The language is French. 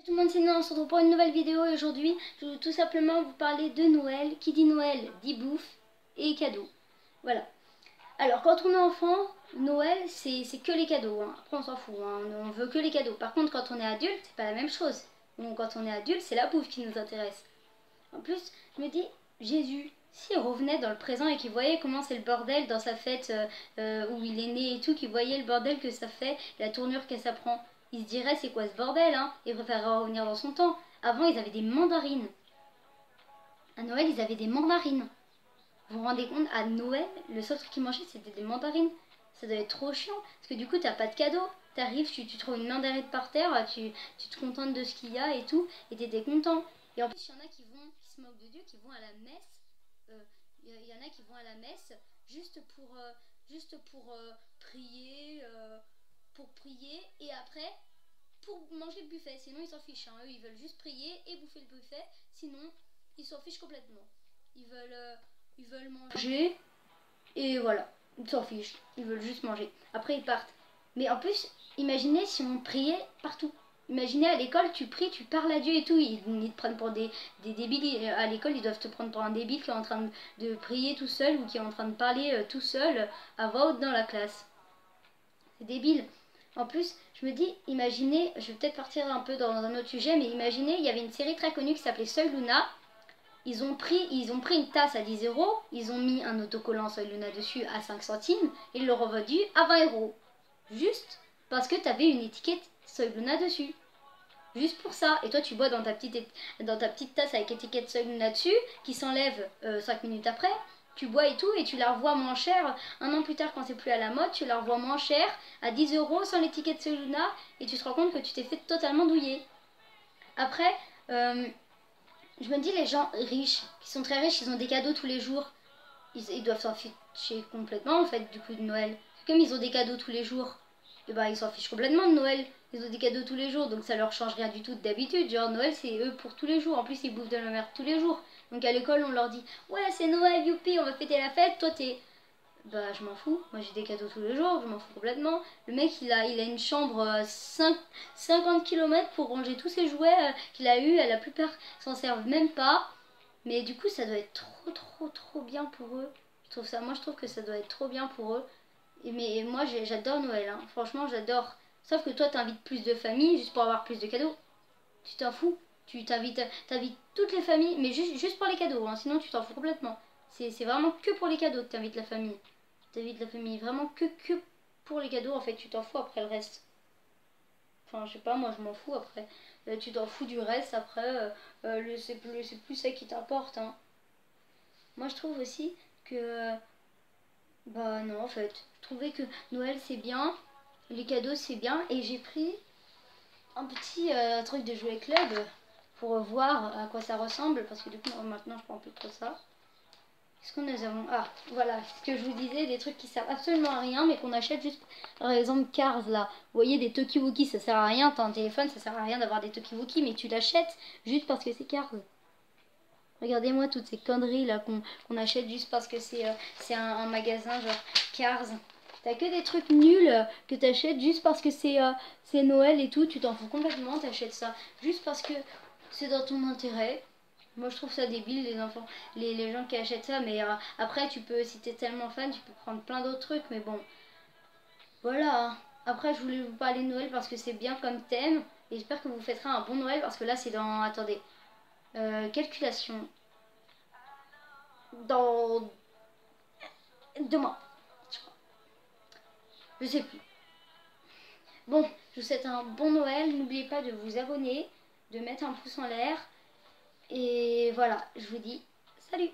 Tout le monde, c'est Nan, on se retrouve pour une nouvelle vidéo et aujourd'hui je veux tout simplement vous parler de Noël. Qui dit Noël dit bouffe et cadeaux. Voilà. Alors quand on est enfant, Noël c'est que les cadeaux, hein. Après on s'en fout, hein. On veut que les cadeaux. Par contre quand on est adulte, c'est pas la même chose. Donc quand on est adulte, c'est la bouffe qui nous intéresse. En plus, je me dis, Jésus, s'il revenait dans le présent et qu'il voyait comment c'est le bordel dans sa fête où il est né et tout, qu'il voyait le bordel que ça fait, la tournure que ça prend, il se dirait c'est quoi ce bordel, hein? Il préférerait revenir dans son temps. Avant, ils avaient des mandarines. À Noël, ils avaient des mandarines. Vous vous rendez compte, à Noël, le seul truc qu'ils mangeaient, c'était des mandarines. Ça doit être trop chiant, parce que du coup, t'as pas de cadeau. T'arrives, tu trouves une mandarine par terre, tu te contentes de ce qu'il y a et tout, et t'étais content. Et en plus, il y en a qui se moquent de Dieu, qui vont à la messe. Il y en a qui vont à la messe juste pour prier, et après, pour manger le buffet. Sinon, ils s'en fichent, hein. Eux, ils veulent juste prier et bouffer le buffet. Sinon, ils s'en fichent complètement. Ils veulent manger et voilà, ils s'en fichent. Ils veulent juste manger. Après, ils partent. Mais en plus, imaginez si on priait partout. Imaginez à l'école, tu pries, tu parles à Dieu et tout. Ils te prennent pour des débiles. À l'école, ils doivent te prendre pour un débile qui est en train de prier tout seul ou qui est en train de parler tout seul à voix haute dans la classe. C'est débile. En plus, je me dis, imaginez, je vais peut-être partir un peu dans un autre sujet, mais imaginez, il y avait une série très connue qui s'appelait Soy Luna. Ils ont pris une tasse à 10 euros, ils ont mis un autocollant Soy Luna dessus à 5 centimes et ils l'ont revendu à 20 euros. Juste parce que tu avais une étiquette Soy Luna dessus. Juste pour ça. Et toi, tu bois dans ta petite tasse avec étiquette Soy Luna dessus, qui s'enlève 5 minutes après. Tu bois et tout, et tu la revois moins cher. Un an plus tard, quand c'est plus à la mode, tu la revois moins cher, à 10 euros, sans l'étiquette Soy Luna, et tu te rends compte que tu t'es fait totalement douiller. Après, je me dis, les gens riches, qui sont très riches, ils ont des cadeaux tous les jours. Ils doivent s'en ficher complètement, en fait, du coup, de Noël. Comme ils ont des cadeaux tous les jours, et bah, ils s'en fichent complètement de Noël. Ils ont des cadeaux tous les jours, donc ça leur change rien du tout d'habitude. Genre, Noël, c'est eux pour tous les jours. En plus, ils bouffent de la merde tous les jours. Donc, à l'école, on leur dit, ouais, c'est Noël, youpi, on va fêter la fête. Toi, t'es... Bah, je m'en fous. Moi, j'ai des cadeaux tous les jours, je m'en fous complètement. Le mec, il a une chambre 50 km pour ranger tous ses jouets qu'il a eu. La plupart s'en servent même pas. Mais du coup, ça doit être trop bien pour eux. Moi, je trouve que ça doit être trop bien pour eux. Mais moi, j'adore Noël, hein. Franchement, j'adore. Sauf que toi, t'invites plus de familles juste pour avoir plus de cadeaux. Tu t'en fous. Tu t'invites toutes les familles, mais juste pour les cadeaux, hein. Sinon, tu t'en fous complètement. C'est vraiment que pour les cadeaux que t'invites la famille. T'invites la famille vraiment que pour les cadeaux, en fait. Tu t'en fous après le reste. Enfin, je sais pas, moi, je m'en fous après. Tu t'en fous du reste après. C'est plus ça qui t'importe, hein. Moi, je trouve aussi que... Bah non, en fait. Je trouvais que Noël, c'est bien. Les cadeaux, c'est bien. Et j'ai pris un petit truc de jouet club pour voir à quoi ça ressemble. Parce que du coup, maintenant, je prends plus trop ça. Qu'est-ce que nous avons? Ah, voilà, ce que je vous disais, des trucs qui servent absolument à rien, mais qu'on achète juste, par exemple, Cars, là. Vous voyez, des Tokiwoki, ça sert à rien. T'as un téléphone, ça sert à rien d'avoir des Tokiwoki, mais tu l'achètes juste parce que c'est Cars. Regardez-moi toutes ces conneries là qu'on achète juste parce que c'est un magasin genre Cars. T'as que des trucs nuls que t'achètes juste parce que c'est Noël et tout. Tu t'en fous complètement, t'achètes ça juste parce que c'est dans ton intérêt. Moi je trouve ça débile les enfants, les gens qui achètent ça. Mais après tu peux, si t'es tellement fan, tu peux prendre plein d'autres trucs. Mais bon, voilà. Après je voulais vous parler de Noël parce que c'est bien comme thème. Et j'espère que vous fêterez un bon Noël parce que là c'est dans... Attendez. Calculation. Dans 2 mois. Je sais plus. Bon, je vous souhaite un bon Noël. N'oubliez pas de vous abonner, de mettre un pouce en l'air. Et voilà, je vous dis salut.